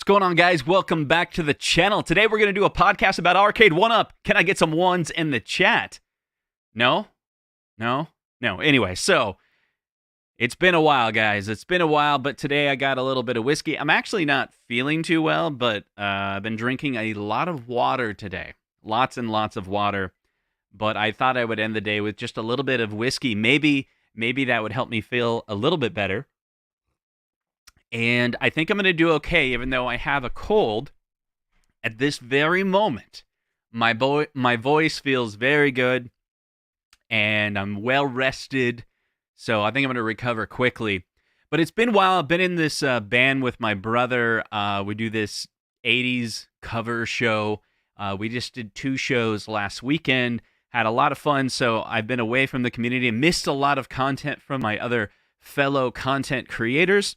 going on, guys? Welcome back to the channel. Today we're going to do a podcast about Arcade1up. Can I get some ones in the chat? No? Anyway, so it's been a while, guys. It's been a while, but today I got a little bit of whiskey. I'm actually not feeling too well, but I've been drinking a lot of water today. Lots and lots of water. But I thought I would end the day with just a little bit of whiskey. Maybe that would help me feel a little bit better. And I think I'm going to do okay, even though I have a cold. At this very moment, my voice feels very good, and I'm well rested, so I think I'm going to recover quickly. But it's been a while. I've been in this band with my brother. We do this 80s cover show. We just did 2 shows last weekend, had a lot of fun, so I've been away from the community and missed a lot of content from my other fellow content creators.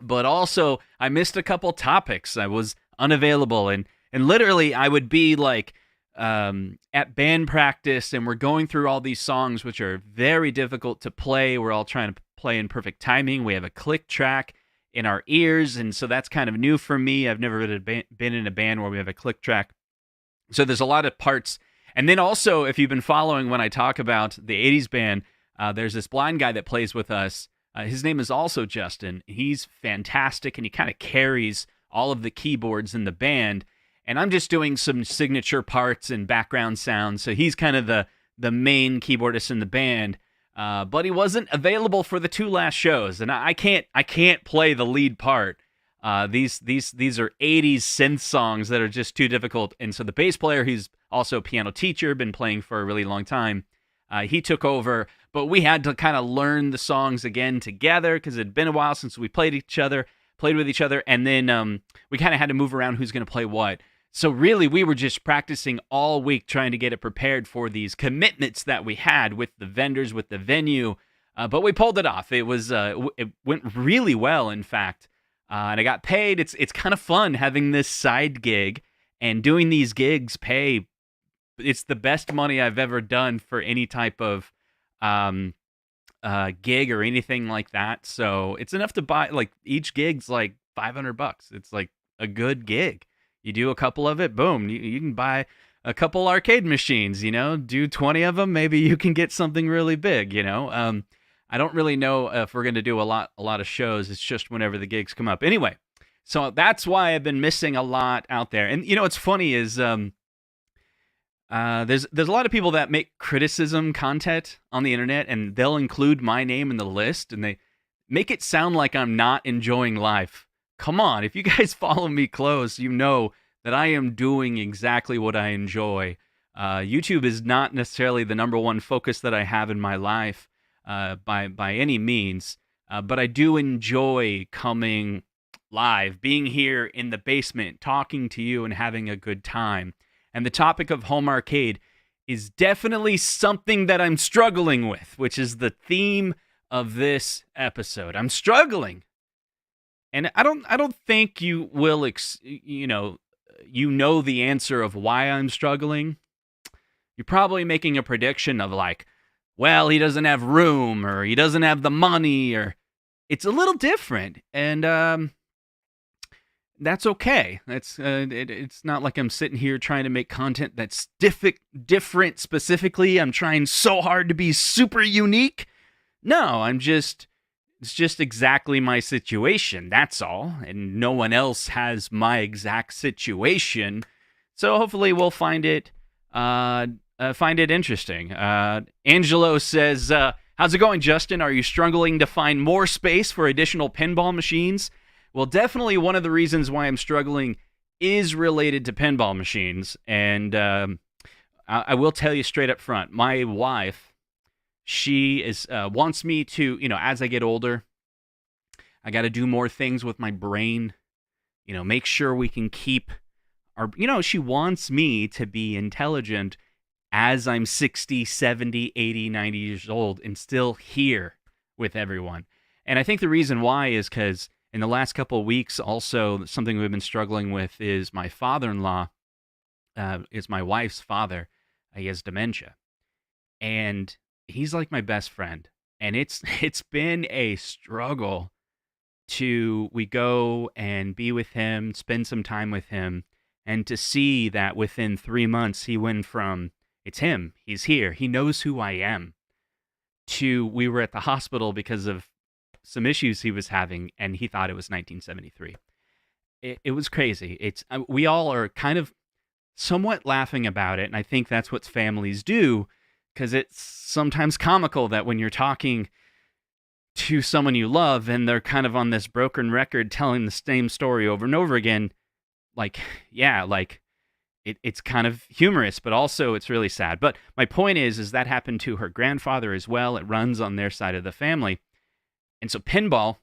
But also, I missed a couple topics. I was unavailable, and literally, I would be like at band practice, and we're going through all these songs, which are very difficult to play. We're all trying to play in perfect timing. We have a click track in our ears, and so that's kind of new for me. I've never been in a band where we have a click track. So there's a lot of parts. And then also, if you've been following when I talk about the 80s band, there's this blind guy that plays with us. His name is also Justin. He's fantastic, and he kind of carries all of the keyboards in the band. And I'm just doing some signature parts and background sounds, so he's kind of the main keyboardist in the band. But he wasn't available for the 2 last shows, and I can't play the lead part. These are 80s synth songs that are just too difficult. And so the bass player, who's also a piano teacher, been playing for a really long time, he took over. But we had to kind of learn the songs again together because it had been a while since we played with each other, and then we kind of had to move around who's going to play what. So really, we were just practicing all week trying to get it prepared for these commitments that we had with the vendors, with the venue. But we pulled it off. It went really well, in fact, and I got paid. It's kind of fun having this side gig and doing these gigs. Pay. It's the best money I've ever done for any type of gig or anything like that. So it's enough to buy, like, each gig's like $500. It's like a good gig. You do a couple of it, boom, you can buy a couple arcade machines, do 20 of them, maybe you can get something really big, I don't really know if we're going to do a lot of shows. It's just whenever the gigs come up. Anyway, so that's why I've been missing a lot out there. And what's funny is there's a lot of people that make criticism content on the internet, and they'll include my name in the list, and they make it sound like I'm not enjoying life. Come on, if you guys follow me close, you know that I am doing exactly what I enjoy. YouTube is not necessarily the number one focus that I have in my life by any means, but I do enjoy coming live, being here in the basement, talking to you and having a good time. And the topic of home arcade is definitely something that I'm struggling with, which is the theme of this episode. I'm struggling. And I don't think you will, the answer of why I'm struggling. You're probably making a prediction of like, well, he doesn't have room, or he doesn't have the money, or it's a little different. And that's okay. It's not like I'm sitting here trying to make content that's different specifically. I'm trying so hard to be super unique. No, it's just exactly my situation. That's all. And no one else has my exact situation. So hopefully we'll find it interesting. Angelo says, how's it going, Justin? Are you struggling to find more space for additional pinball machines? Well, definitely one of the reasons why I'm struggling is related to pinball machines. And I will tell you straight up front, my wife, she wants me to, as I get older, I got to do more things with my brain, make sure we can keep our, she wants me to be intelligent as I'm 60, 70, 80, 90 years old and still here with everyone. And I think the reason why is because in the last couple of weeks, also, something we've been struggling with is my father-in-law, is my wife's father. He has dementia. And he's like my best friend. And it's been a struggle we go and be with him, spend some time with him, and to see that within 3 months he went from, it's him, he's here, he knows who I am, to we were at the hospital because of some issues he was having, and he thought it was 1973. It was crazy. We all are kind of somewhat laughing about it, and I think that's what families do, because it's sometimes comical that when you're talking to someone you love and they're kind of on this broken record telling the same story over and over again, like, yeah, like it's kind of humorous, but also it's really sad. But my point is that happened to her grandfather as well. It runs on their side of the family. And so pinball,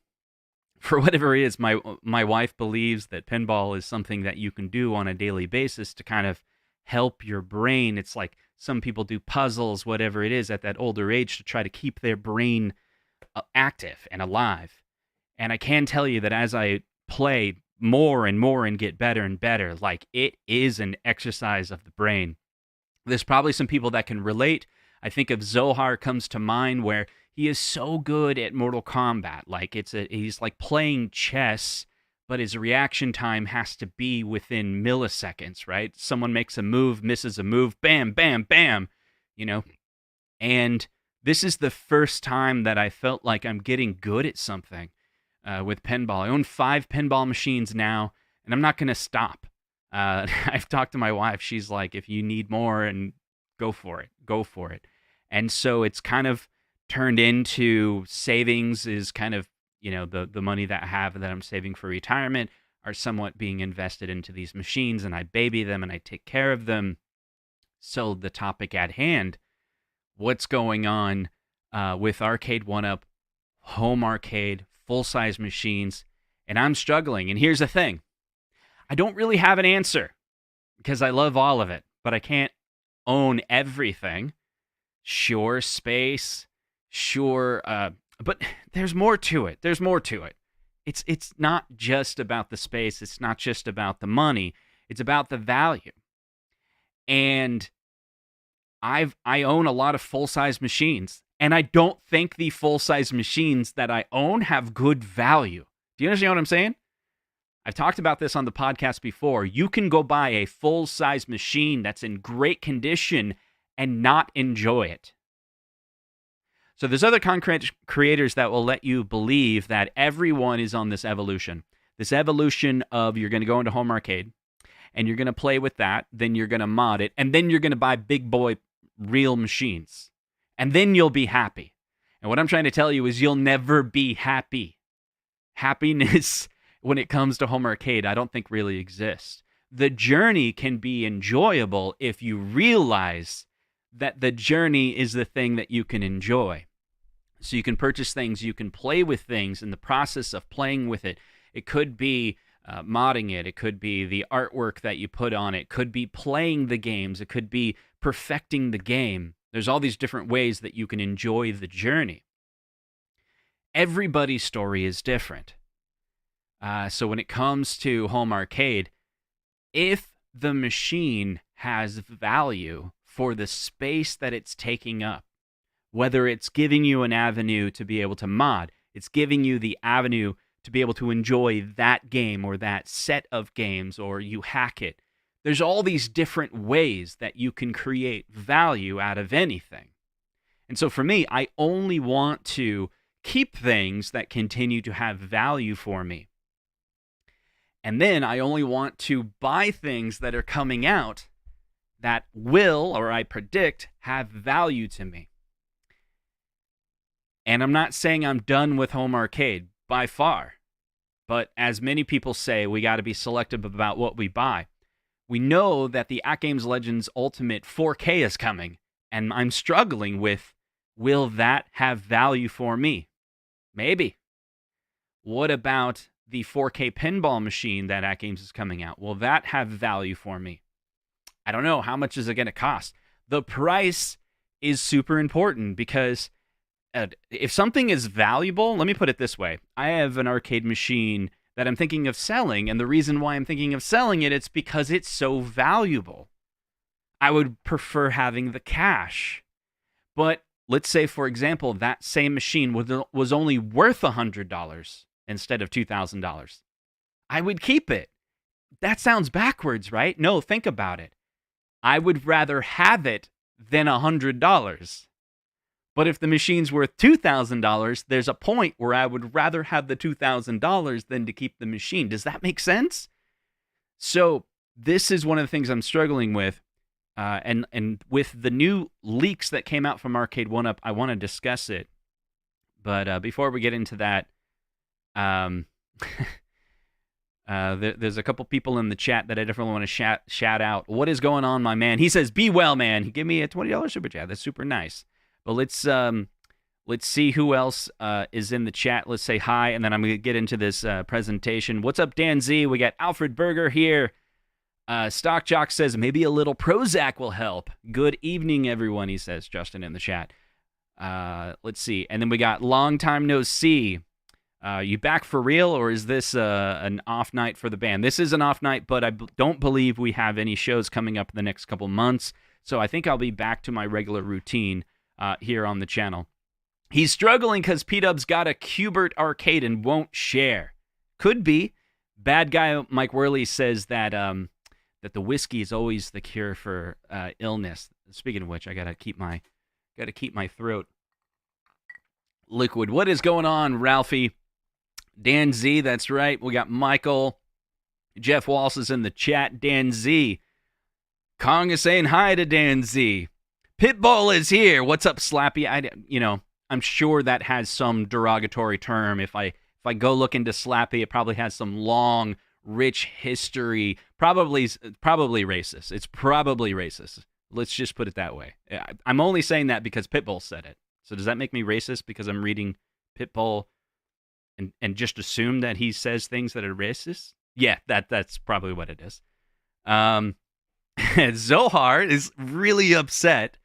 for whatever it is, my wife believes that pinball is something that you can do on a daily basis to kind of help your brain. It's like some people do puzzles, whatever it is, at that older age to try to keep their brain active and alive. And I can tell you that as I play more and more and get better and better, like, it is an exercise of the brain. There's probably some people that can relate. I think of Zohar comes to mind, where he is so good at Mortal Kombat. Like, he's like playing chess, but his reaction time has to be within milliseconds, right? Someone makes a move, misses a move, bam, bam, bam, And this is the first time that I felt like I'm getting good at something with pinball. I own 5 pinball machines now, and I'm not going to stop. I've talked to my wife. She's like, if you need more, and go for it, go for it. And so it's kind of turned into savings, is kind of, the money that I have that I'm saving for retirement are somewhat being invested into these machines, and I baby them and I take care of them. So the topic at hand, what's going on with Arcade1up, home arcade, full-size machines, and I'm struggling. And here's the thing. I don't really have an answer because I love all of it, but I can't own everything. Sure, space, sure, but there's more to it. There's more to it. It's not just about the space. It's not just about the money. It's about the value. And I own a lot of full-size machines, and I don't think the full-size machines that I own have good value. Do you understand what I'm saying? I've talked about this on the podcast before. You can go buy a full-size machine that's in great condition and not enjoy it. So there's other content creators that will let you believe that everyone is on this evolution. This evolution of, you're going to go into home arcade, and you're going to play with that, then you're going to mod it, and then you're going to buy big boy real machines. And then you'll be happy. And what I'm trying to tell you is you'll never be happy. Happiness, when it comes to home arcade, I don't think really exists. The journey can be enjoyable if you realize that the journey is the thing that you can enjoy. So you can purchase things, you can play with things in the process of playing with it. It could be modding it. It could be the artwork that you put on it. It could be playing the games. It could be perfecting the game. There's all these different ways that you can enjoy the journey. Everybody's story is different. So when it comes to home arcade, if the machine has value for the space that it's taking up, whether it's giving you an avenue to be able to mod, it's giving you the avenue to be able to enjoy that game or that set of games, or you hack it. There's all these different ways that you can create value out of anything. And so for me, I only want to keep things that continue to have value for me. And then I only want to buy things that are coming out that will, or I predict, have value to me. And I'm not saying I'm done with home arcade, by far. But as many people say, we got to be selective about what we buy. We know that the AtGames Legends Ultimate 4K is coming, and I'm struggling with, will that have value for me? Maybe. What about the 4K pinball machine that AtGames is coming out? Will that have value for me? I don't know. How much is it going to cost? The price is super important, because if something is valuable, let me put it this way. I have an arcade machine that I'm thinking of selling, and the reason why I'm thinking of selling it, it's because it's so valuable. I would prefer having the cash. But let's say, for example, that same machine was only worth $100. instead of $2,000. I would keep it. That sounds backwards, right? No, think about it. I would rather have it than $100. But if the machine's worth $2,000, there's a point where I would rather have the $2,000 than to keep the machine. Does that make sense? So this is one of the things I'm struggling with. And with the new leaks that came out from Arcade1up, I want to discuss it. But before we get into that, there's a couple people in the chat that I definitely want to shout out. What is going on, my man? He says, "Be well, man." He gave me a $20 super chat. That's super nice. But let's see who else is in the chat. Let's say hi, and then I'm going to get into this presentation. What's up, Dan Z? We got Alfred Berger here. Stock Jock says, maybe a little Prozac will help. Good evening, everyone, he says, Justin in the chat. Let's see. And then we got Long Time No See. You back for real, or is this an off night for the band? This is an off night, but I don't believe we have any shows coming up in the next couple months. So I think I'll be back to my regular routine here on the channel. He's struggling because P-Dub's got a Qbert arcade and won't share. Could be. Bad guy Mike Worley says that that the whiskey is always the cure for illness. Speaking of which, I gotta keep my throat liquid. What is going on, Ralphie? Dan Z, that's right. We got Michael. Jeff Walsh is in the chat. Dan Z. Kong is saying hi to Dan Z. Pitbull is here. What's up, Slappy? I'm sure that has some derogatory term. If I go look into Slappy, it probably has some long, rich history. Probably racist. It's probably racist. Let's just put it that way. I'm only saying that because Pitbull said it. So does that make me racist because I'm reading Pitbull and just assume that he says things that are racist? Yeah, that's probably what it is. Zohar is really upset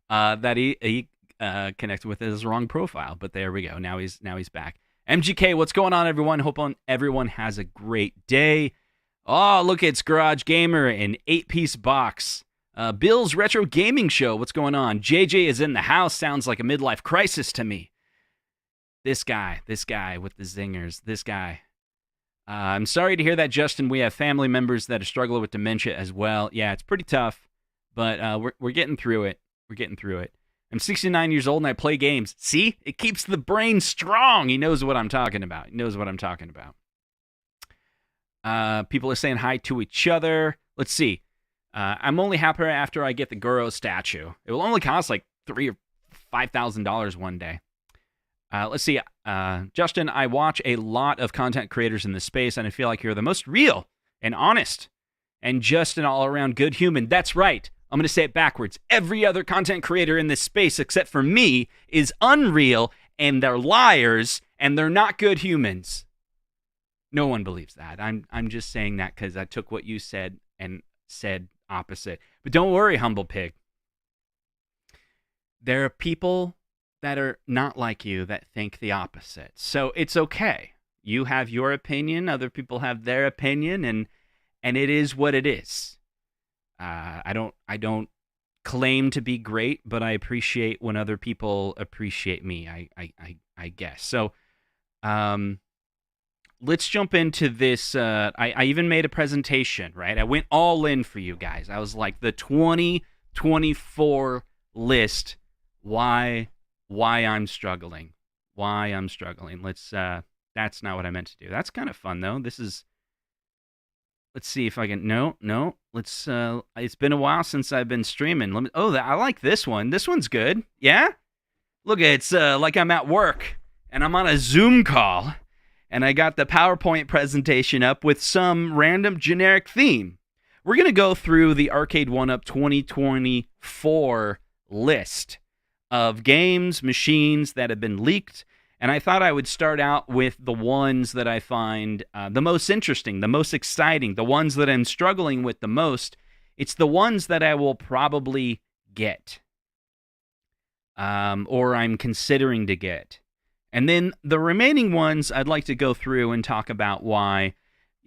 that he connected with his wrong profile, but there we go. Now he's back. MGK, what's going on, everyone? Hope everyone has a great day. Oh, look, it's Garage Gamer, an 8-piece box. Bill's Retro Gaming Show, what's going on? JJ is in the house. Sounds like a midlife crisis to me. This guy with the zingers. This guy. I'm sorry to hear that, Justin. We have family members that are struggling with dementia as well. Yeah, it's pretty tough, but we're getting through it. I'm 69 years old and I play games. See? It keeps the brain strong. He knows what I'm talking about. People are saying hi to each other. Let's see. I'm only happier after I get the Goro statue. It will only cost like $3,000 or $5,000 one day. Let's see. Justin, I watch a lot of content creators in this space, and I feel like you're the most real and honest and just an all-around good human. That's right. I'm going to say it backwards. Every other content creator in this space except for me is unreal, and they're liars, and they're not good humans. No one believes that. I'm just saying that because I took what you said and said opposite. But don't worry, humble pig. There are people that are not like you that think the opposite. So it's okay. You have your opinion, other people have their opinion, and it is what it is. I don't claim to be great, but I appreciate when other people appreciate me, I guess. So let's jump into this. I even made a presentation, right? I went all in for you guys. I was like, the 2024 list, why I'm struggling. Let's that's not what I meant to do. That's kind of fun though. Let's see if I can. No. Let's. It's been a while since I've been streaming. I like this one. This one's good. Yeah. Look, it's like I'm at work and I'm on a Zoom call, and I got the PowerPoint presentation up with some random generic theme. We're gonna go through the Arcade1up 2024 list of games, machines that have been leaked. And I thought I would start out with the ones that I find the most interesting, the most exciting, the ones that I'm struggling with the most. It's the ones that I will probably get, or I'm considering to get. And then the remaining ones, I'd like to go through and talk about why,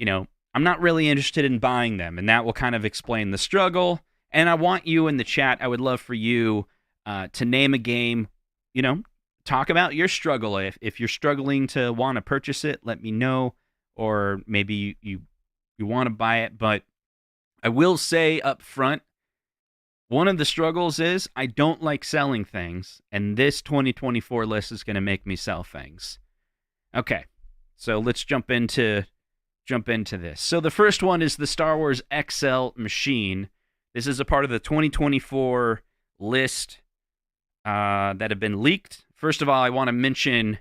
I'm not really interested in buying them. And that will kind of explain the struggle. And I want you in the chat, I would love for you to name a game, talk about your struggle. If you're struggling to want to purchase it, let me know, or maybe you want to buy it. But I will say up front, one of the struggles is I don't like selling things, and this 2024 list is going to make me sell things. Okay, so let's jump into this. So the first one is the Star Wars XL machine. This is a part of the 2024 list that have been leaked. First of all, I want to mention,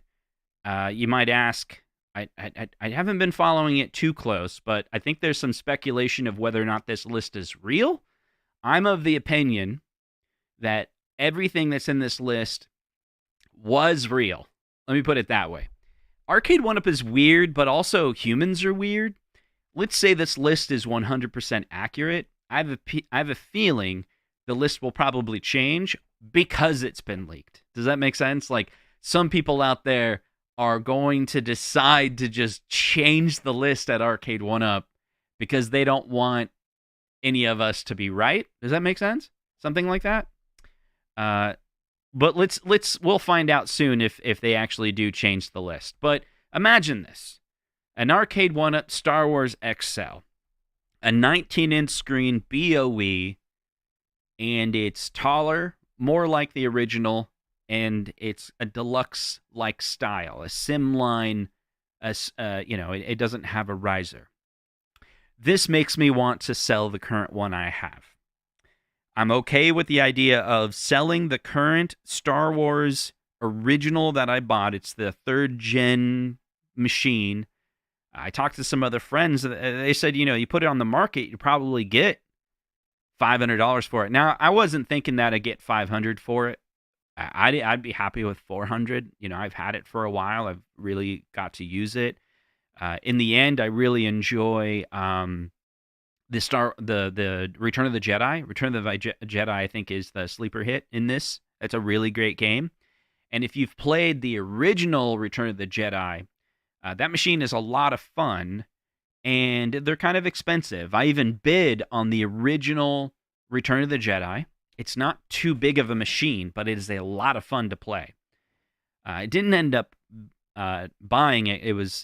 you might ask, I haven't been following it too close, but I think there's some speculation of whether or not this list is real. I'm of the opinion that everything that's in this list was real. Let me put it that way. Arcade1up is weird, but also humans are weird. Let's say this list is 100% accurate. I have a feeling the list will probably change because it's been leaked. Does that make sense? Like, some people out there are going to decide to just change the list at Arcade1up because they don't want any of us to be right. Does that make sense? Something like that? But we'll find out soon if they actually do change the list. But imagine this. An Arcade1up Star Wars XL. A 19-inch screen BOE, and it's taller, more like the original, and it's a deluxe-like style, a sim line. It doesn't have a riser. This makes me want to sell the current one I have. I'm okay with the idea of selling the current Star Wars original that I bought. It's the 3rd gen machine. I talked to some other friends. They said, you put it on the market, you probably get $500 for it. Now, I wasn't thinking that I'd get $500 for it. I'd be happy with $400. I've had it for a while. I've really got to use it. In the end, I really enjoy the Return of the Jedi. Return of the Jedi, I think, is the sleeper hit in this. It's a really great game. And if you've played the original Return of the Jedi, that machine is a lot of fun, and they're kind of expensive. I even bid on the original Return of the Jedi. It's not too big of a machine, but it is a lot of fun to play. I didn't end up buying it.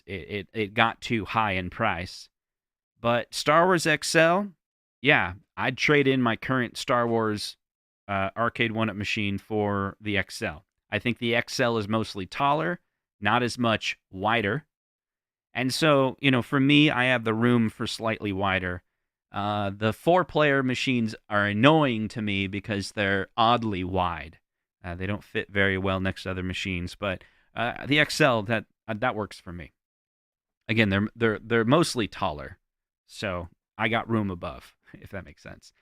It got too high in price. But Star Wars XL, yeah, I'd trade in my current Star Wars Arcade1up machine for the XL. I think the XL is mostly taller, not as much wider. And so, for me, I have the room for slightly wider. The 4-player machines are annoying to me because they're oddly wide. They don't fit very well next to other machines, but the XL, that works for me. Again, they're mostly taller, so I got room above, if that makes sense.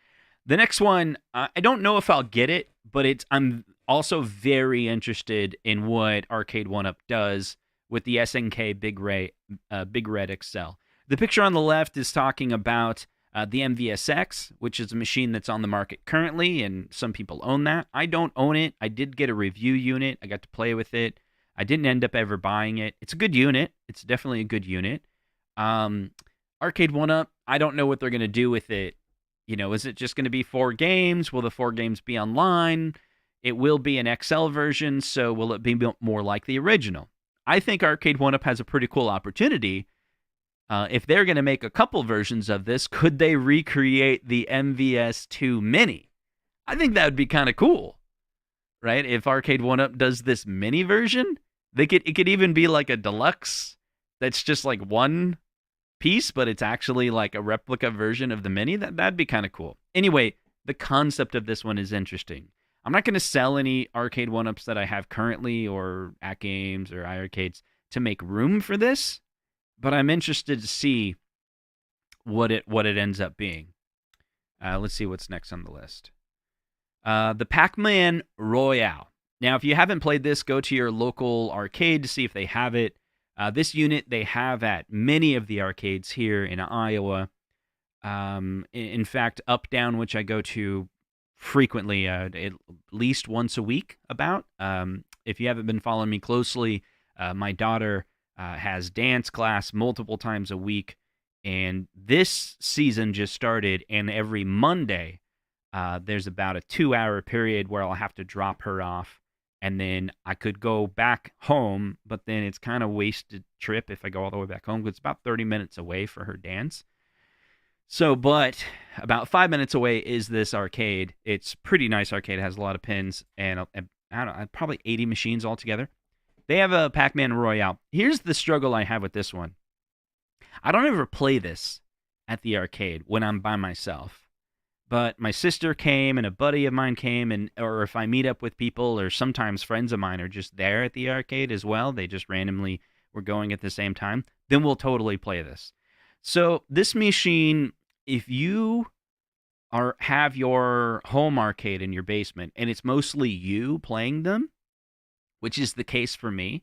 The next one, I don't know if I'll get it, but I'm also very interested in what Arcade1up does with the SNK Big Red XL. The picture on the left is talking about the MVSX, which is a machine that's on the market currently, and some people own that. I don't own it. I did get a review unit. I got to play with it. I didn't end up ever buying it. It's a good unit. It's definitely a good unit. Arcade1up, I don't know what they're going to do with it. Is it just going to be 4 games? Will the 4 games be online? It will be an XL version, so will it be more like the original? I think Arcade1up has a pretty cool opportunity. If they're going to make a couple versions of this, could they recreate the MVS2 Mini? I think that would be kind of cool, right? If Arcade1up does this mini version, it could even be like a deluxe that's just like one piece, but it's actually like a replica version of the mini. That'd be kind of cool. Anyway, the concept of this one is interesting. I'm not going to sell any Arcade1ups that I have currently or AtGames or iArcades to make room for this, but I'm interested to see what it ends up being. Let's see what's next on the list. The Pac-Man Royale. Now, if you haven't played this, go to your local arcade to see if they have it. This unit they have at many of the arcades here in Iowa. In fact, Up Down, which I go to frequently, at least once a week about. If you haven't been following me closely, my daughter has dance class multiple times a week, and this season just started, and every Monday there's about a 2-hour period where I'll have to drop her off and then I could go back home, but then it's kind of wasted trip if I go all the way back home, because it's about 30 minutes away for her dance. So, but about 5 minutes away is this arcade. It's pretty nice arcade. It has a lot of pins and I don't know, probably 80 machines altogether. They have a Pac-Man Royale. Here's the struggle I have with this one. I don't ever play this at the arcade when I'm by myself. But my sister came and a buddy of mine came, and or if I meet up with people, or sometimes friends of mine are just there at the arcade as well. They just randomly were going at the same time. Then we'll totally play this. So this machine, if you have your home arcade in your basement and it's mostly you playing them, which is the case for me,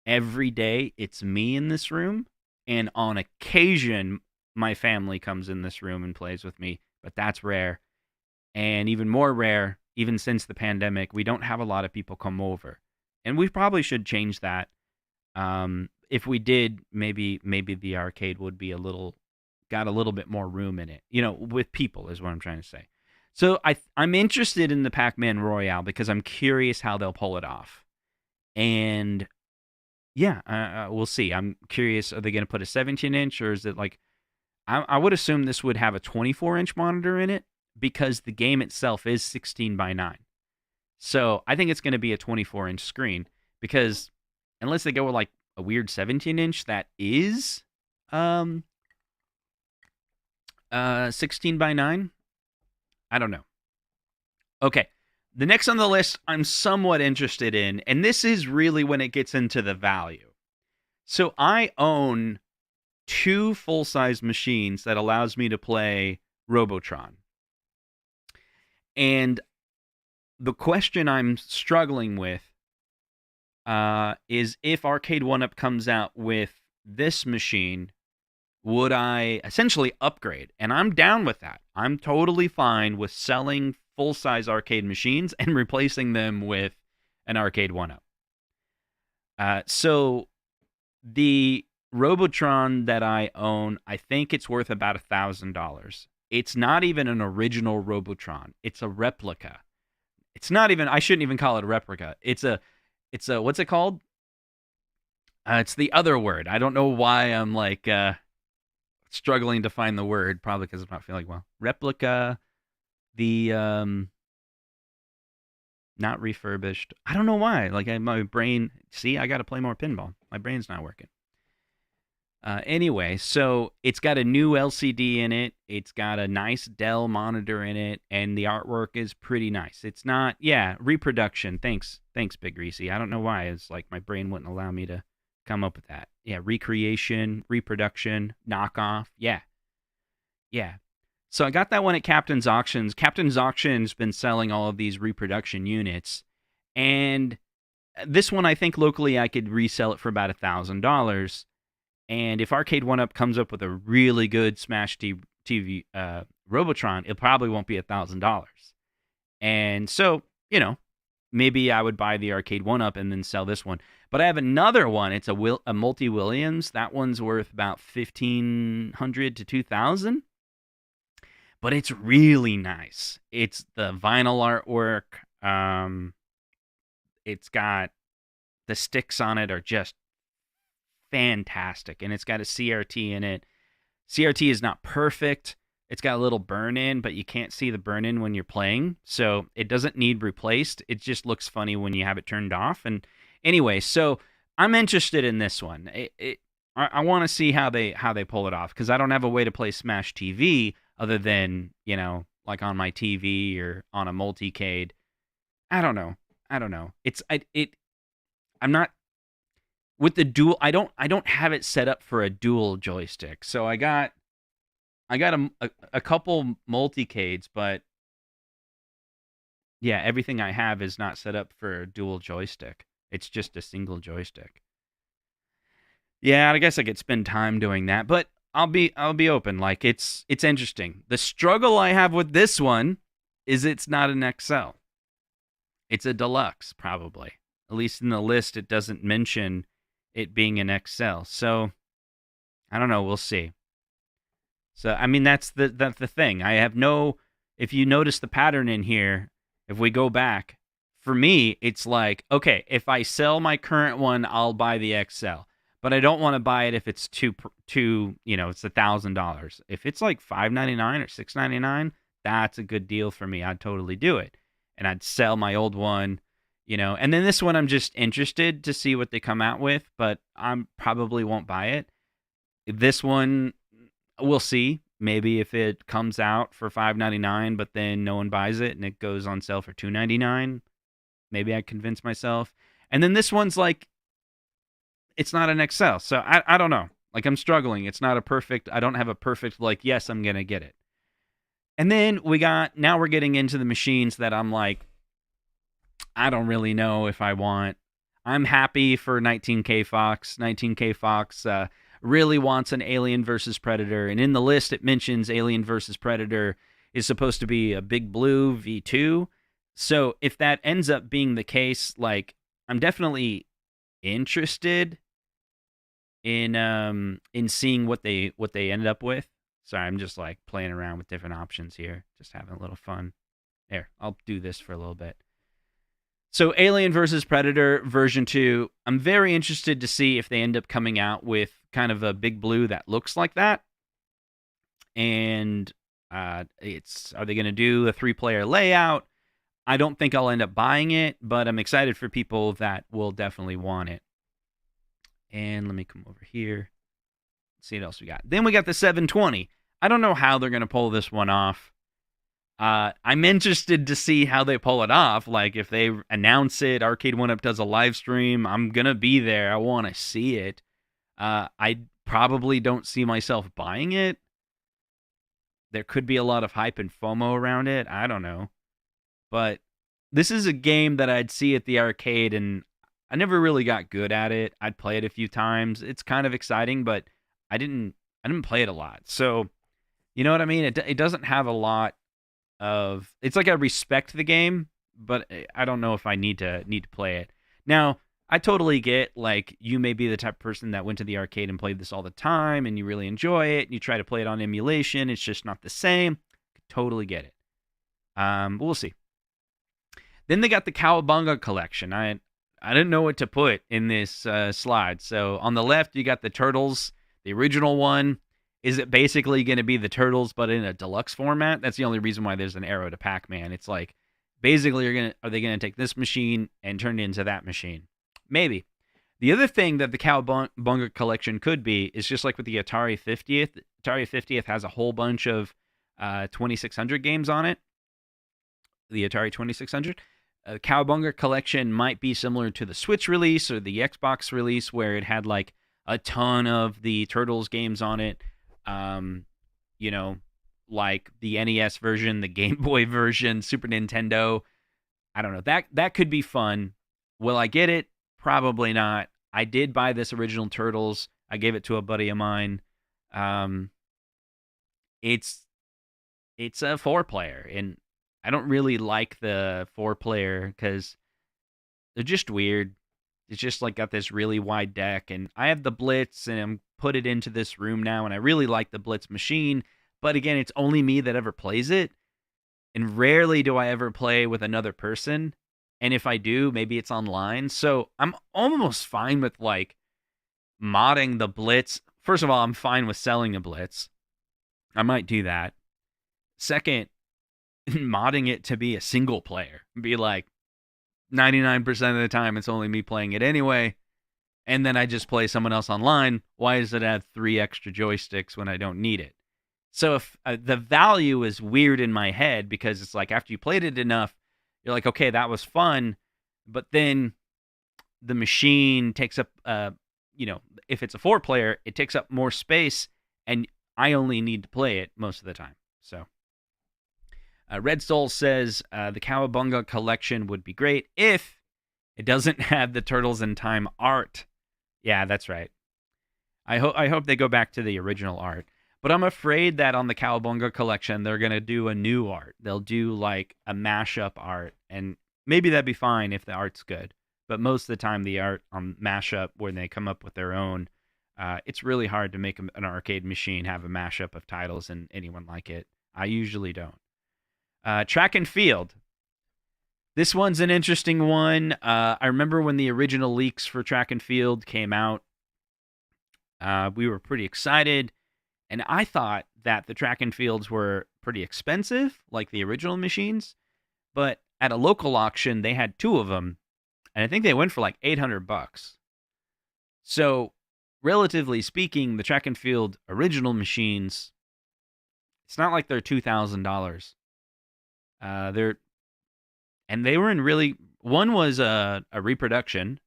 every day it's me in this room, and on occasion my family comes in this room and plays with me, but that's rare. And even more rare, even since the pandemic, we don't have a lot of people come over. And we probably should change that. If we did, maybe the arcade would be got a little bit more room in it, with people is what I'm trying to say. So I'm interested in the Pac-Man Royale because I'm curious how they'll pull it off. And yeah, we'll see. I'm curious, are they going to put a 17-inch, or is it like, I would assume this would have a 24-inch monitor in it because the game itself is 16:9. So I think it's going to be a 24-inch screen, because unless they go with like a weird 17-inch that is 16:9, I don't know. Okay, the next on the list I'm somewhat interested in, and this is really when it gets into the value. So I own 2 full-size machines that allows me to play Robotron. And the question I'm struggling with is, if Arcade1up comes out with this machine, would I essentially upgrade? And I'm down with that. I'm totally fine with selling full-size arcade machines and replacing them with an Arcade1up. So the Robotron that I own, I think it's worth about $1,000. It's not even an original Robotron. It's a replica. It's not even, I shouldn't even call it a replica. It's a what's it called? It's the other word. I don't know why I'm like struggling to find the word, probably because I'm not feeling well. Replica, not refurbished. I don't know why. Like my brain, see, I got to play more pinball. My brain's not working. Anyway, so it's got a new LCD in it. It's got a nice Dell monitor in it, and the artwork is pretty nice. It's not, reproduction. Thanks, Big Greasy. I don't know why. It's like my brain wouldn't allow me to come up with that. Yeah, recreation, reproduction, knockoff. Yeah. So I got that one at Captain's Auctions. Captain's Auctions been selling all of these reproduction units, and this one I think locally I could resell it for about $1,000. And if Arcade1up comes up with a really good Smash TV Robotron, it probably won't be $1,000. And so, maybe I would buy the Arcade1up and then sell this one. But I have another one. It's a Multi-Williams. That one's worth about $1,500 to $2,000. But it's really nice. It's the vinyl artwork. It's got the sticks on it are just fantastic, and it's got a CRT in it. CRT is not perfect. It's got a little burn-in, but you can't see the burn-in when you're playing, so it doesn't need replaced. It just looks funny when you have it turned off. And anyway, so I'm interested in this one. I want to see how they pull it off, because I don't have a way to play Smash TV other than, like on my TV or on a multicade. I don't know. I'm not with the dual. I don't have it set up for a dual joystick. So I got a couple multicades, but yeah, everything I have is not set up for a dual joystick. It's just a single joystick. Yeah, I guess I could spend time doing that, but I'll be open. Like, it's interesting. The struggle I have with this one is it's not an XL. It's a deluxe, probably. At least in the list, it doesn't mention it being an XL. So I don't know. We'll see. So I mean, that's the thing. I have no. If you notice the pattern in here, if we go back, for me, it's like, okay, if I sell my current one, I'll buy the XL. But I don't want to buy it if it's too, it's $1,000. If it's like $599 or $699, that's a good deal for me. I'd totally do it. And I'd sell my old one, And then this one, I'm just interested to see what they come out with, but I probably won't buy it. This one, we'll see. Maybe if it comes out for $599, but then no one buys it and it goes on sale for $299, maybe I convince myself. And then this one's like, it's not an XL, so I don't know. Like, I'm struggling. It's not a perfect, I don't have a perfect, like, yes, I'm going to get it. And then now we're getting into the machines that I'm like, I don't really know if I want. I'm happy for 19K Fox. 19K Fox really wants an Alien versus Predator. And in the list, it mentions Alien versus Predator is supposed to be a Big Blue V2. So if that ends up being the case, like, I'm definitely interested in seeing what they end up with. Sorry, I'm just like playing around with different options here, just having a little fun. There, I'll do this for a little bit. So Alien vs. Predator version 2, I'm very interested to see if they end up coming out with kind of a Big Blue that looks like that. And are they going to do a 3-player layout? I don't think I'll end up buying it, but I'm excited for people that will definitely want it. And let me come over here. Let's see what else we got. Then we got the 720. I don't know how they're going to pull this one off. I'm interested to see how they pull it off. Like, if they announce it, Arcade1up does a live stream, I'm going to be there. I want to see it. I probably don't see myself buying it. There could be a lot of hype and FOMO around it. I don't know. But this is a game that I'd see at the arcade, and I never really got good at it. I'd play it a few times. It's kind of exciting, but I didn't play it a lot. So, you know what I mean? It doesn't have a lot of. It's like I respect the game, but I don't know if I need to play it. Now, I totally get, like, you may be the type of person that went to the arcade and played this all the time, and you really enjoy it, and you try to play it on emulation. It's just not the same. Totally get it. We'll see. Then they got the Cowabunga collection. I didn't know what to put in this slide. So on the left, you got the Turtles, the original one. Is it basically going to be the Turtles, but in a deluxe format? That's the only reason why there's an arrow to Pac-Man. It's like, basically, are they going to take this machine and turn it into that machine? Maybe. The other thing that the Cowabunga collection could be is just like with the Atari 50th. Atari 50th has a whole bunch of 2600 games on it. The Atari 2600. Cowabunga collection might be similar to the Switch release or the Xbox release, where it had like a ton of the Turtles games on it. Like the NES version, the Game Boy version, Super Nintendo. I don't know. That could be fun. Will I get it? Probably not. I did buy this original Turtles. I gave it to a buddy of mine. It's a 4-player, and I don't really like the 4-player because they're just weird. It's just like got this really wide deck, and I have the Blitz, and I'm put it into this room now, and I really like the Blitz machine. But again, it's only me that ever plays it, and rarely do I ever play with another person. And if I do, maybe it's online. So I'm almost fine with like modding the Blitz. First of all, I'm fine with selling a Blitz. I might do that. Second, modding it to be a single player. Be like 99% of the time it's only me playing it anyway. And then I just play someone else online. Why does it have 3 extra joysticks when I don't need it? So if the value is weird in my head, because it's like after you played it enough, you're like, okay, that was fun. But then the machine takes up, if it's a 4-player, it takes up more space, and I only need to play it most of the time. So Red Soul says the Cowabunga collection would be great if it doesn't have the Turtles in Time art. Yeah, that's right. I hope they go back to the original art. But I'm afraid that on the Cowabunga collection, they're going to do a new art. They'll do like a mashup art, and maybe that'd be fine if the art's good. But most of the time, the art on mashup, when they come up with their own, it's really hard to make an arcade machine have a mashup of titles and anyone like it. I usually don't. Track and field. This one's an interesting one. I remember when the original leaks for track and field came out, we were pretty excited, and I thought that the track and fields were pretty expensive, like the original machines, but at a local auction, they had two of them, and I think they went for like $800. So, relatively speaking, the track and field original machines, it's not like they're $2,000. They were in really, one was a reproduction,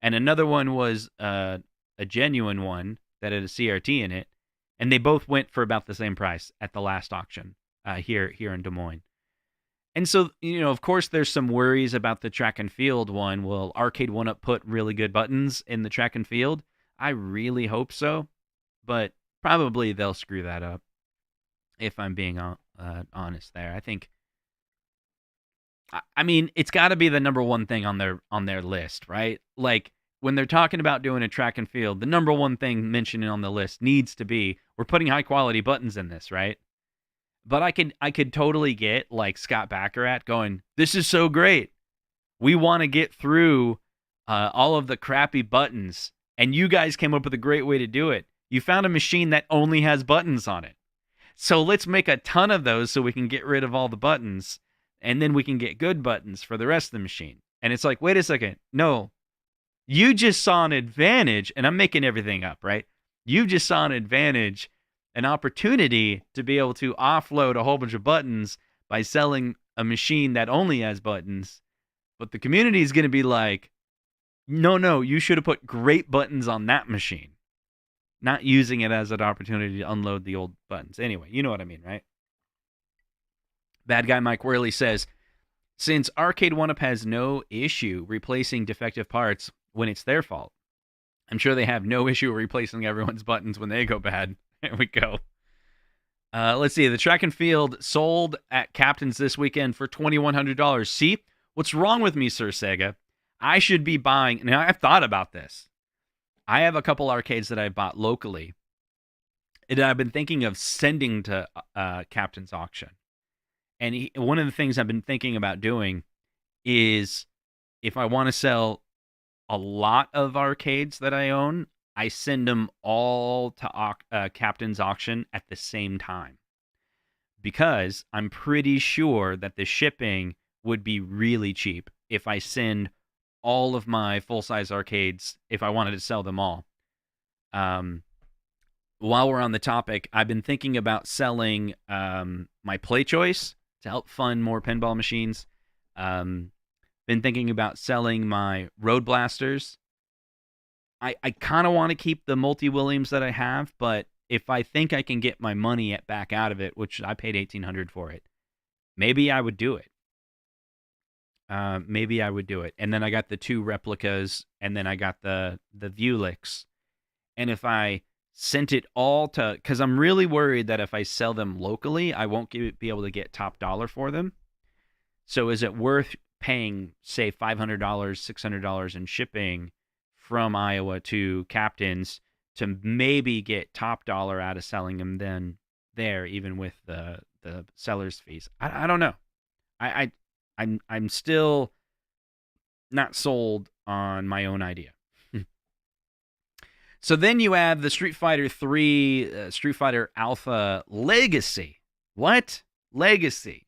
and another one was a genuine one that had a CRT in it, and they both went for about the same price at the last auction here in Des Moines. And so, of course, there's some worries about the track and field one. Will Arcade1up put really good buttons in the track and field? I really hope so, but probably they'll screw that up, if I'm being honest there. I mean, it's got to be the number one thing on their list, right? Like, when they're talking about doing a track and field, the number one thing mentioned on the list needs to be, we're putting high-quality buttons in this, right? But I could totally get, like, Scott Baccarat going, this is so great. We want to get through all of the crappy buttons, and you guys came up with a great way to do it. You found a machine that only has buttons on it. So let's make a ton of those so we can get rid of all the buttons, and then we can get good buttons for the rest of the machine. And it's like, wait a second. No, you just saw an advantage, and I'm making everything up, right? You just saw an advantage, an opportunity to be able to offload a whole bunch of buttons by selling a machine that only has buttons. But the community is going to be like, no, you should have put great buttons on that machine, not using it as an opportunity to unload the old buttons. Anyway, you know what I mean, right? Bad Guy Mike Worley says, since Arcade1up has no issue replacing defective parts when it's their fault, I'm sure they have no issue replacing everyone's buttons when they go bad. There we go. Let's see. The track and field sold at Captain's this weekend for $2,100. See? What's wrong with me, Sir Sega? I should be buying... Now, I've thought about this. I have a couple arcades that I bought locally that I've been thinking of sending to Captain's auction. And one of the things I've been thinking about doing is, if I want to sell a lot of arcades that I own, I send them all to Captain's auction at the same time. Because I'm pretty sure that the shipping would be really cheap if I send all of my full-size arcades, if I wanted to sell them all. While we're on the topic, I've been thinking about selling my Play Choice to help fund more pinball machines. Been thinking about selling my Road Blasters. I kind of want to keep the Multi-Williams that I have, but if I think I can get my money back out of it, which I paid $1,800 for it, maybe I would do it. And then I got the two replicas, and then I got the Vuelix. And if I sent it all to... Because I'm really worried that if I sell them locally, I won't be able to get top dollar for them. So is it worth paying, say, $500, $600 in shipping from Iowa to Captain's to maybe get top dollar out of selling them then there, even with the seller's fees? I don't know. I'm still not sold on my own idea. So then you have the Street Fighter 3, Street Fighter Alpha Legacy. What? Legacy.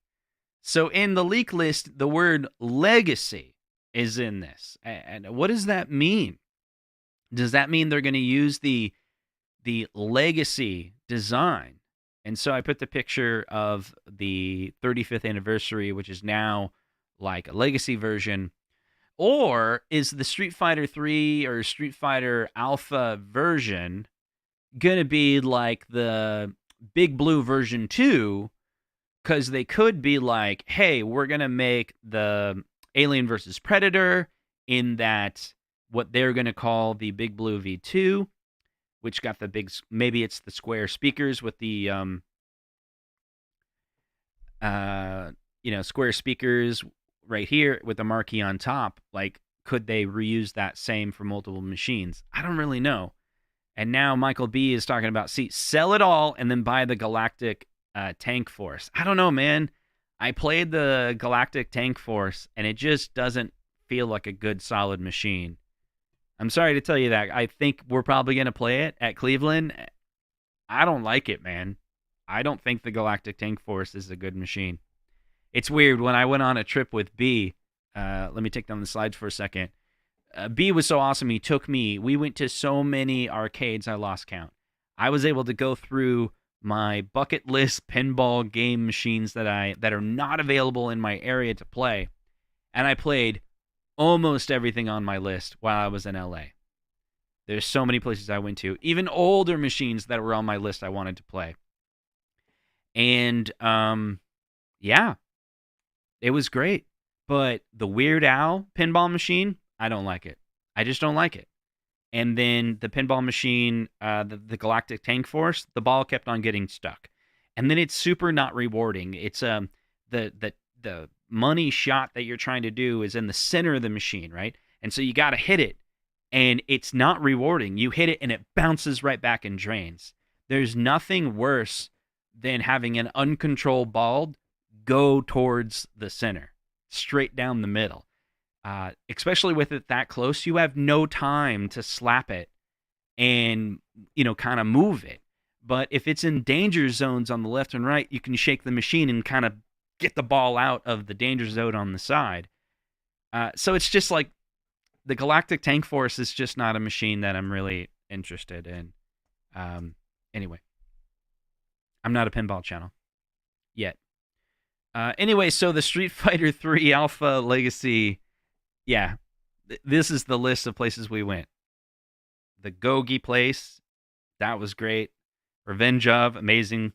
So in the leak list, the word legacy is in this. And what does that mean? Does that mean they're going to use the legacy design? And so I put the picture of the 35th anniversary, which is now like a legacy version. Or is the Street Fighter 3 or Street Fighter Alpha version going to be like the Big Blue version 2? Because they could be like, hey, we're going to make the Alien vs. Predator in that what they're going to call the Big Blue V2, which got the big, maybe it's the square speakers with the, square speakers right here with the marquee on top. Like, could they reuse that same for multiple machines? I don't really know. And now Michael B is talking about, sell it all and then buy the Galactic Tank Force. I don't know, man. I played the Galactic Tank Force, and it just doesn't feel like a good, solid machine. I'm sorry to tell you that. I think we're probably going to play it at Cleveland. I don't like it, man. I don't think the Galactic Tank Force is a good machine. It's weird. When I went on a trip with B, let me take down the slides for a second. B was so awesome. He took me. We went to so many arcades, I lost count. I was able to go through my bucket list pinball game machines that are not available in my area to play, and I played almost everything on my list while I was in LA. There's so many places I went to, even older machines that were on my list I wanted to play. And yeah, it was great. But the Weird Al pinball machine, I don't like it. I just don't like it. And then the pinball machine, the Galactic Tank Force, the ball kept on getting stuck. And then it's super not rewarding. It's the money shot that you're trying to do is in the center of the machine, right? And so you got to hit it, and it's not rewarding. You hit it, and it bounces right back and drains. There's nothing worse than having an uncontrolled ball go towards the center, straight down the middle. Especially with it that close, you have no time to slap it and, kind of move it. But if it's in danger zones on the left and right, you can shake the machine and kind of get the ball out of the danger zone on the side. So it's just like the Galactic Tank Force is just not a machine that I'm really interested in. Anyway, I'm not a pinball channel yet. Anyway, so the Street Fighter 3 Alpha Legacy, yeah, this is the list of places we went. The Gogi place, that was great. Revenge of, amazing.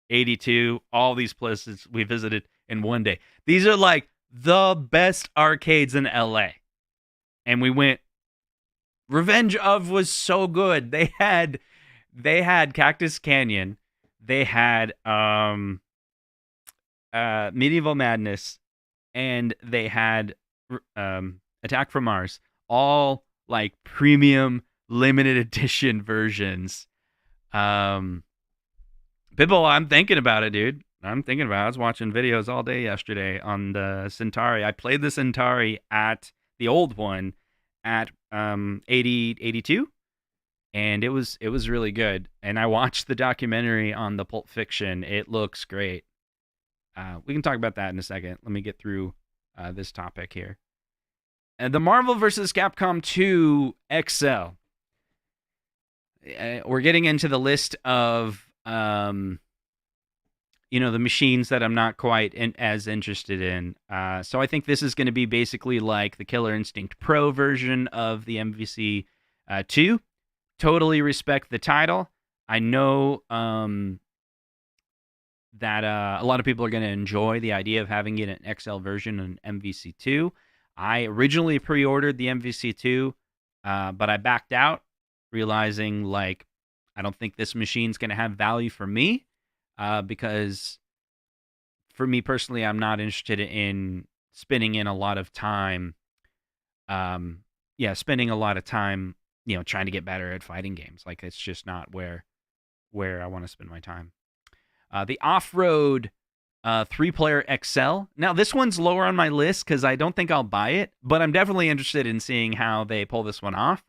82, all these places we visited in one day. These are like the best arcades in LA. And we went. Revenge of was so good. They had Cactus Canyon. They had Medieval Madness, and they had Attack from Mars. All like premium limited edition versions. Pinball, I'm thinking about it, dude. I'm thinking about it. I was watching videos all day yesterday on the Centauri. I played the Centauri at the old one at 82, and it was really good. And I watched the documentary on the Pulp Fiction. It looks great. We can talk about that in a second. Let me get through this topic here. The Marvel vs. Capcom 2 XL. We're getting into the list of the machines that I'm not quite as interested in. So I think this is going to be basically like the Killer Instinct Pro version of the MVC 2. Totally respect the title. I know that a lot of people are going to enjoy the idea of having it an XL version in MVC 2. I originally pre-ordered the MVC 2, but I backed out, realizing like I don't think this machine's going to have value for me. Because for me personally, I'm not interested in spending a lot of time, trying to get better at fighting games. Like it's just not where I want to spend my time. The Off-Road 3-player XL. Now this one's lower on my list because I don't think I'll buy it, but I'm definitely interested in seeing how they pull this one off.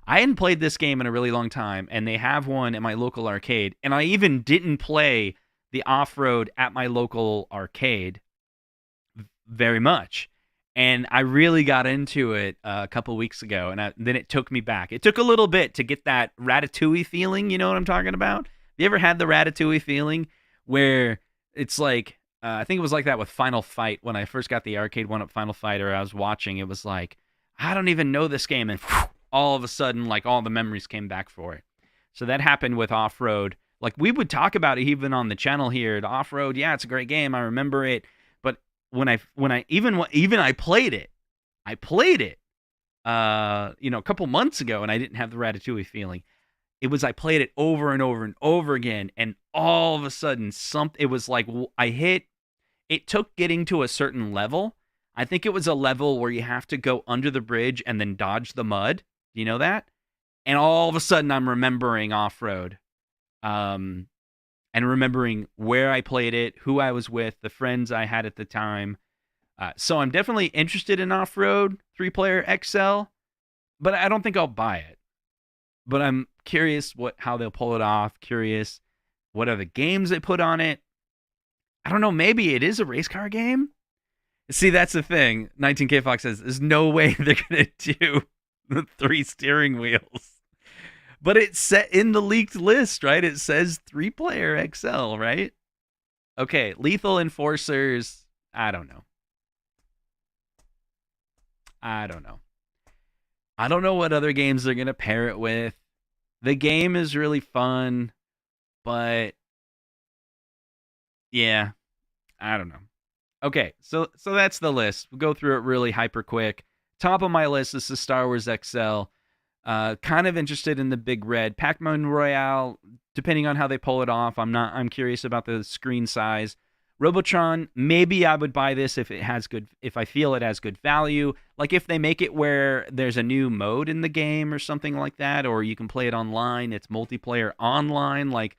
I hadn't played this game in a really long time, and they have one at my local arcade, and I even didn't play the Off-Road at my local arcade very much. And I really got into it a couple weeks ago, and then it took me back. It took a little bit to get that Ratatouille feeling, you know what I'm talking about? Have you ever had the Ratatouille feeling where it's like, I think it was like that with Final Fight when I first got the Arcade1up Final Fighter. I was watching, it was like, I don't even know this game, and all of a sudden, like, all the memories came back for it. So that happened with Off-Road. Like, we would talk about it even on the channel here. The Off-Road, yeah, it's a great game. I remember it. But when I played it, a couple months ago, and I didn't have the Ratatouille feeling. I played it over and over and over again, and all of a sudden, it was like it took getting to a certain level. I think it was a level where you have to go under the bridge and then dodge the mud. Do you know that? And all of a sudden, I'm remembering Off-Road. And and remembering where I played it, who I was with, the friends I had at the time. So I'm definitely interested in off-road 3-player XL, but I don't think I'll buy it. But I'm curious how they'll pull it off, curious what other games they put on it. I don't know, maybe it is a race car game? See, that's the thing. 19K Fox says, there's no way they're going to do the 3 steering wheels. But it's set in the leaked list, right? It says 3-player XL, right? Okay, Lethal Enforcers, I don't know. I don't know what other games they're going to pair it with. The game is really fun, but yeah, I don't know. Okay, so that's the list. We'll go through it really hyper quick. Top of my list is the Star Wars XL. Kind of interested in the Big Red. Pac-Man Royale, depending on how they pull it off. I'm curious about the screen size. Robotron, maybe I would buy this if I feel it has good value. Like if they make it where there's a new mode in the game or something like that, or you can play it online, it's multiplayer online, like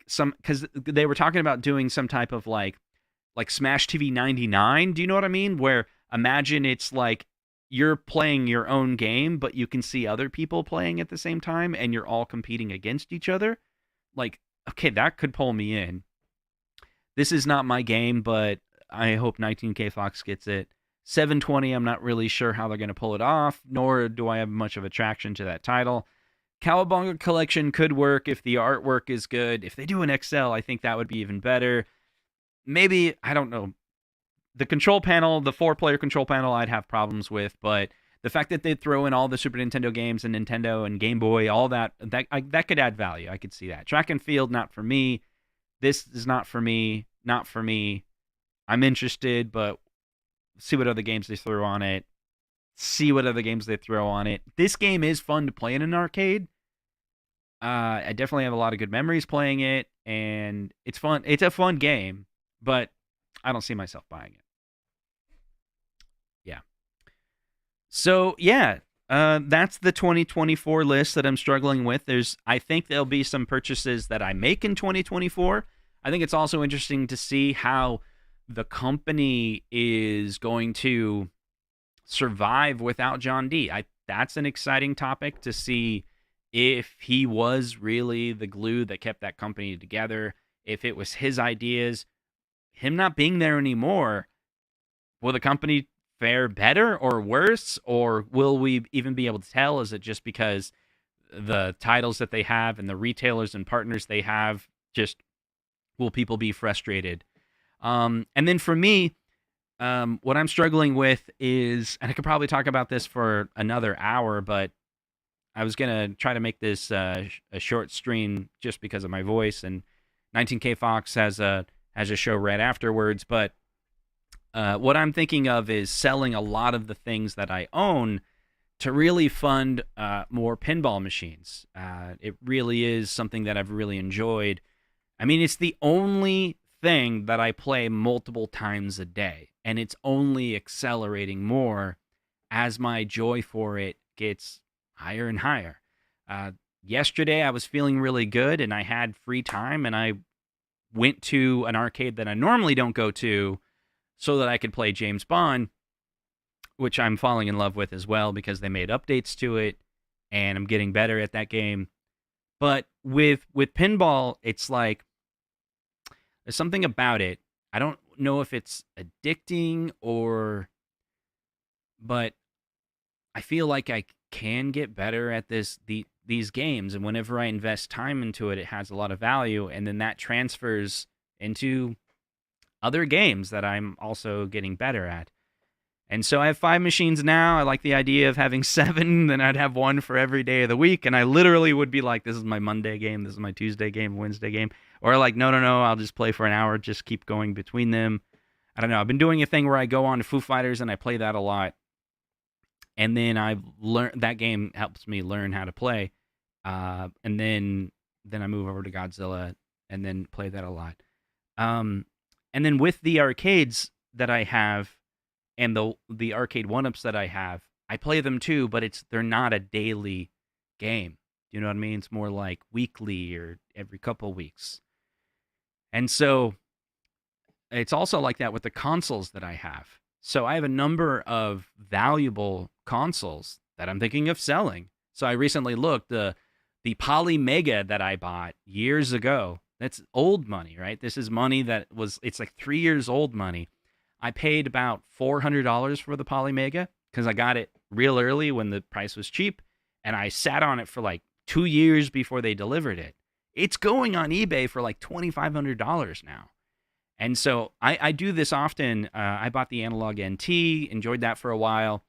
some, because they were talking about doing some type of like Smash TV 99. Do you know what I mean? Where imagine it's like you're playing your own game, but you can see other people playing at the same time, and you're all competing against each other. Like, okay, that could pull me in. This is not my game, but I hope 19K Fox gets it. 720, I'm not really sure how they're going to pull it off, nor do I have much of attraction to that title. Cowabunga Collection could work if the artwork is good. If they do an XL, I think that would be even better. Maybe, I don't know. The control panel, the 4-player control panel, I'd have problems with, but the fact that they throw in all the Super Nintendo games and Nintendo and Game Boy, all that could add value. I could see that. Track and Field, not for me. This is not for me. Not for me. I'm interested, but see what other games they throw on it. This game is fun to play in an arcade. I definitely have a lot of good memories playing it, and it's fun. It's a fun game, but I don't see myself buying it. Yeah. So, yeah, that's the 2024 list that I'm struggling with. I think there'll be some purchases that I make in 2024. I think it's also interesting to see how the company is going to survive without John D. That's an exciting topic to see if he was really the glue that kept that company together, if it was his ideas. Him not being there anymore, will the company fare better or worse, or will we even be able to tell? Is it just because the titles that they have and the retailers and partners they have, just will people be frustrated? And then for me, what I'm struggling with is, and I could probably talk about this for another hour, but I was going to try to make this a short stream just because of my voice, and 19K Fox has a show right afterwards, but what I'm thinking of is selling a lot of the things that I own to really fund more pinball machines. It really is something that I've really enjoyed. I mean, it's the only thing that I play multiple times a day, and it's only accelerating more as my joy for it gets higher and higher. Yesterday, I was feeling really good, and I had free time, and I went to an arcade that I normally don't go to so that I could play James Bond, which I'm falling in love with as well because they made updates to it, and I'm getting better at that game. But with pinball, it's like there's something about it. I don't know if it's addicting but I feel like I can get better at these games, and whenever I invest time into it, it has a lot of value, and then that transfers into other games that I'm also getting better at. And so I have 5 machines now. I like the idea of having 7, then I'd have 1 for every day of the week, and I literally would be like, this is my Monday game, this is my Tuesday game, Wednesday game, or like, no, I'll just play for an hour, just keep going between them. I don't know. I've been doing a thing where I go on to Foo Fighters, and I play that a lot, and then I've learned that game helps me learn how to play, and then I move over to Godzilla, and then play that a lot. And then with the arcades that I have, and the Arcade1ups that I have, I play them too, but they're not a daily game. Do you know what I mean? It's more like weekly or every couple weeks. And so it's also like that with the consoles that I have. So I have a number of valuable consoles that I'm thinking of selling. So I recently looked, the Poly Mega that I bought years ago. That's old money, right? This is money that it's like 3 years old money. I paid about $400 for the Poly Mega because I got it real early when the price was cheap, and I sat on it for like 2 years before they delivered it. It's going on eBay for like $2,500 now. And so I do this often. I bought the Analog NT, enjoyed that for a while,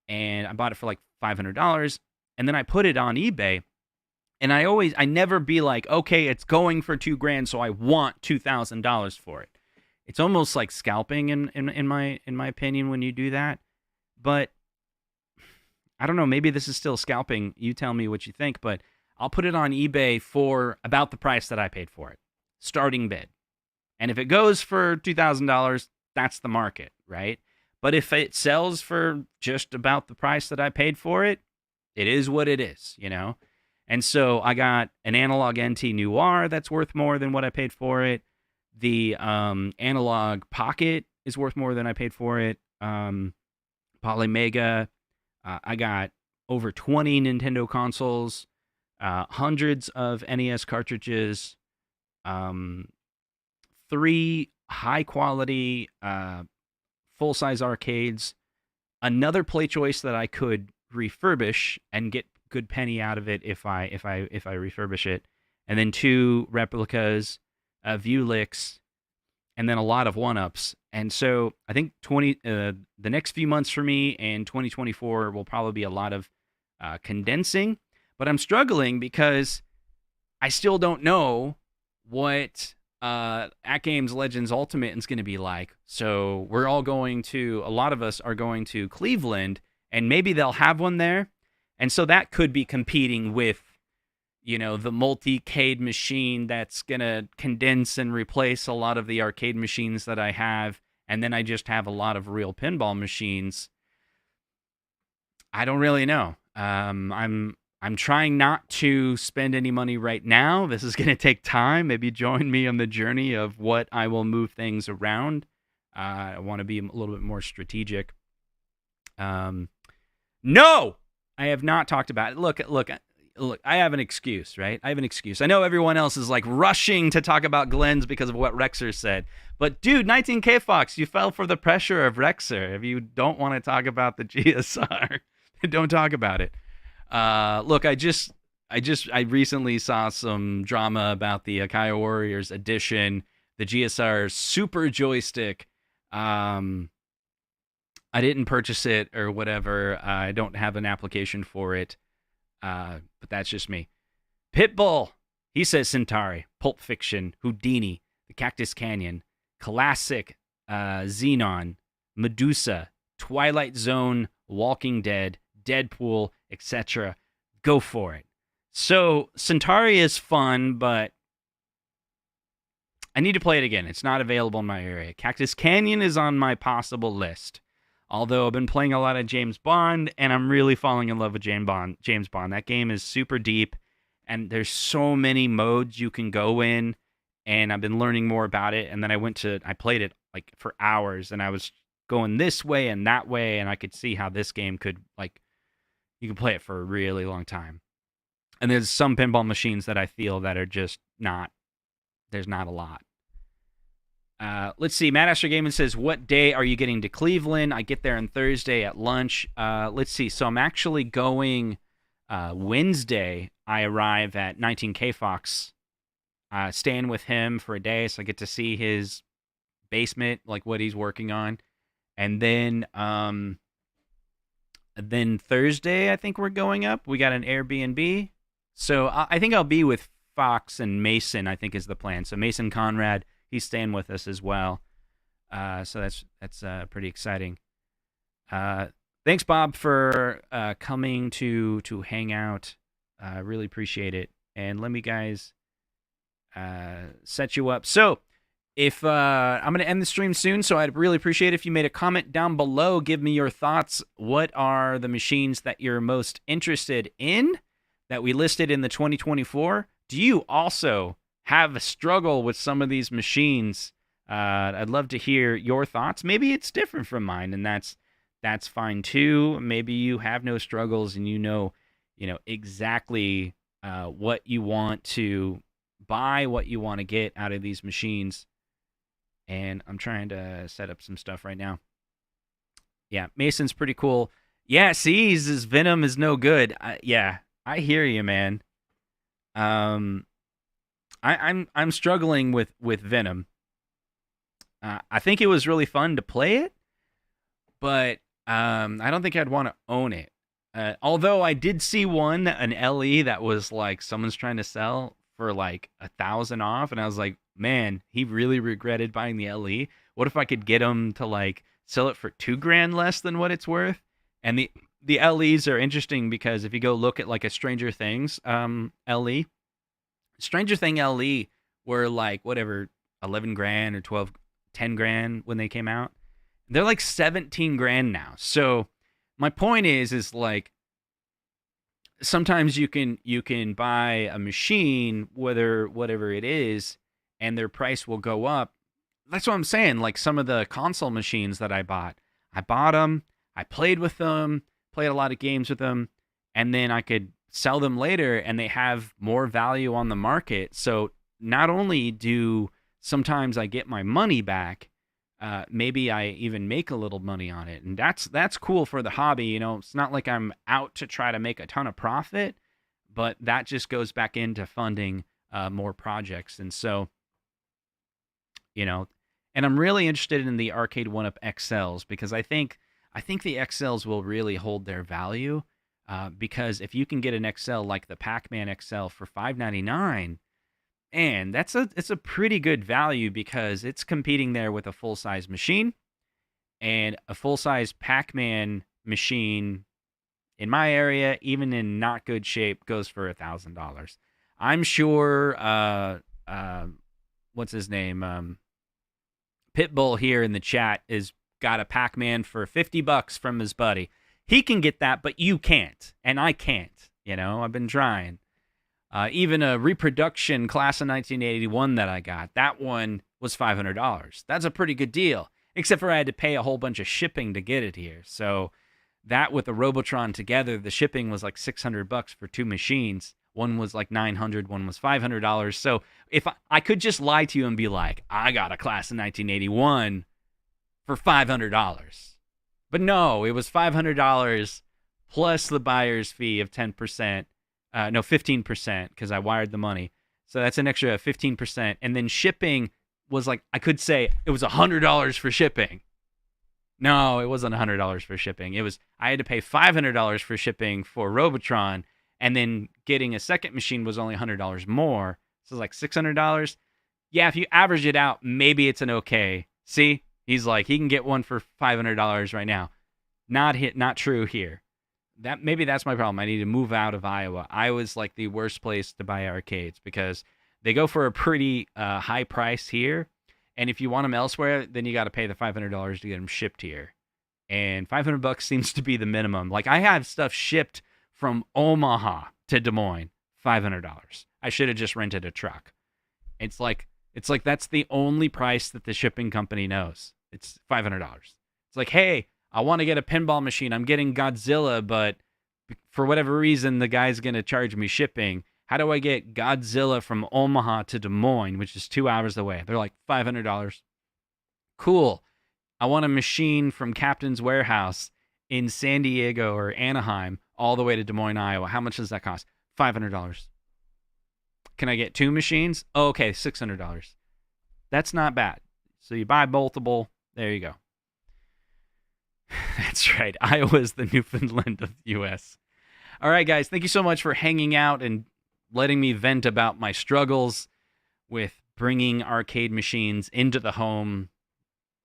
and I bought it for like $500, and then I put it on eBay. And I never be like, okay, it's going for $2,000, so I want $2,000 for it. It's almost like scalping in my opinion when you do that. But I don't know, maybe this is still scalping. You tell me what you think, but I'll put it on eBay for about the price that I paid for it. Starting bid. And if it goes for $2,000, that's the market, right? But if it sells for just about the price that I paid for it, it is what it is, you know? And so I got an Analog NT Noir that's worth more than what I paid for it. The Analog Pocket is worth more than I paid for it. Poly Mega. I got over 20 Nintendo consoles, hundreds of NES cartridges, 3 high-quality full-size arcades, another play choice that I could refurbish and get good penny out of it if I refurbish it, and then 2 replicas, Vuelix, and then a lot of 1-ups. And so I think the next few months for me and 2024 will probably be a lot of condensing, but I'm struggling because I still don't know what AtGames Legends Ultimate is going to be like. So a lot of us are going to Cleveland, and maybe they'll have one there. And so that could be competing with, you know, the multi-cade machine that's going to condense and replace a lot of the arcade machines that I have. And then I just have a lot of real pinball machines. I don't really know. I'm trying not to spend any money right now. This is going to take time. Maybe join me on the journey of what I will move things around. I want to be a little bit more strategic. No! I have not talked about it. Look, I have an excuse, right? I have an excuse. I know everyone else is like rushing to talk about Glenn's because of what Rexer said. But dude, 19K Fox, you fell for the pressure of Rexer. If you don't want to talk about the GSR, don't talk about it. Look, I recently saw some drama about the Akaya Warriors edition, the GSR Super Joystick. I didn't purchase it or whatever. I don't have an application for it. But that's just me. Pitbull, he says Centauri, Pulp Fiction, Houdini, The Cactus Canyon, Classic, Xenon, Medusa, Twilight Zone, Walking Dead, Deadpool, etc. Go for it. So Centauri is fun, but I need to play it again. It's not available in my area. Cactus Canyon is on my possible list. Although I've been playing a lot of James Bond, and I'm really falling in love with James Bond. That game is super deep, and there's so many modes you can go in, and I've been learning more about it. And then I played it like for hours, and I was going this way and that way, and I could see how this game could, like, you can play it for a really long time. And there's some pinball machines that I feel that are just there's not a lot. Let's see. Matt Asher Gaming says, what day are you getting to Cleveland? I get there on Thursday at lunch. Let's see. So I'm actually going Wednesday. I arrive at 19K Fox, staying with him for a day. So I get to see his basement, like what he's working on. And then Thursday, I think we're going up. We got an Airbnb. So I think I'll be with Fox and Mason, I think is the plan. So Mason Conrad, he's staying with us as well. So that's pretty exciting. Thanks, Bob, for coming to hang out. I really appreciate it. And let me guys set you up. So if I'm going to end the stream soon, so I'd really appreciate it if you made a comment down below. Give me your thoughts. What are the machines that you're most interested in that we listed in the 2024? Do you also have a struggle with some of these machines, I'd love to hear your thoughts. Maybe it's different from mine, and that's fine too. Maybe you have no struggles and you know exactly what you want to buy, what you want to get out of these machines. And I'm trying to set up some stuff right now. Yeah, Mason's pretty cool. Yeah, see, his Venom is no good. Yeah, I hear you, man. I'm struggling with Venom. I think it was really fun to play it, but I don't think I'd want to own it. Although I did see an LE that was like someone's trying to sell for like 1,000 off, and I was like, man, he really regretted buying the LE. What if I could get him to like sell it for $2,000 less than what it's worth? And the LEs are interesting because if you go look at like a Stranger Things LE, Stranger Thing LE were like whatever $11,000 or 12, $10,000 when they came out. They're like $17,000 now. So my point is like sometimes you can buy a machine, whatever it is, and their price will go up. That's what I'm saying. Like some of the console machines that I bought them, I played with them, played a lot of games with them, and then I could sell them later and they have more value on the market. So not only do sometimes I get my money back, maybe I even make a little money on it. And that's cool for the hobby. It's not like I'm out to try to make a ton of profit, but that just goes back into funding more projects. And so, and I'm really interested in the Arcade1up XLs because I think the XLs will really hold their value because if you can get an XL like the Pac-Man XL for $599, and it's a pretty good value because it's competing there with a full-size machine, and a full-size Pac-Man machine in my area, even in not good shape, goes for $1,000. I'm sure what's his name? Pitbull here in the chat is got a Pac-Man for $50 from his buddy. He can get that, but you can't, and I can't. I've been trying. Even a reproduction class of 1981 that I got, that one was $500. That's a pretty good deal, except for I had to pay a whole bunch of shipping to get it here. So that with the Robotron together, the shipping was like $600 for two machines. One was like $900, one was $500. So if I could just lie to you and be like, I got a class of 1981 for $500. But no, it was $500 plus the buyer's fee of 10%. No, 15% because I wired the money. So that's an extra 15%. And then shipping was like, I could say it was $100 for shipping. No, it wasn't $100 for shipping. I had to pay $500 for shipping for Robotron, and then getting a second machine was only $100 more. So it's like $600. Yeah, if you average it out, maybe it's an okay. See, he's like, he can get one for $500 right now. Not true here. Maybe that's my problem. I need to move out of Iowa. Iowa's like the worst place to buy arcades because they go for a pretty high price here. And if you want them elsewhere, then you got to pay the $500 to get them shipped here. And $500 seems to be the minimum. Like I have stuff shipped from Omaha to Des Moines, $500. I should have just rented a truck. It's like that's the only price that the shipping company knows. It's $500. It's like, hey, I want to get a pinball machine. I'm getting Godzilla, but for whatever reason, the guy's going to charge me shipping. How do I get Godzilla from Omaha to Des Moines, which is 2 hours away? They're like $500. Cool. I want a machine from Captain's Warehouse in San Diego or Anaheim all the way to Des Moines, Iowa. How much does that cost? $500. Can I get two machines? Oh, okay, $600. That's not bad. So you buy multiple. There you go. That's right. Iowa's the Newfoundland of the U.S. All right, guys. Thank you so much for hanging out and letting me vent about my struggles with bringing arcade machines into the home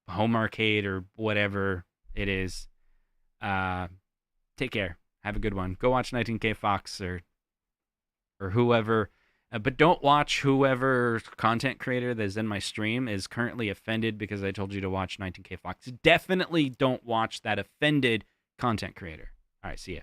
arcade or whatever it is. Take care. Have a good one. Go watch 19K Fox or whoever. But don't watch whoever content creator that is in my stream is currently offended because I told you to watch 19K Fox. Definitely don't watch that offended content creator. All right, see ya.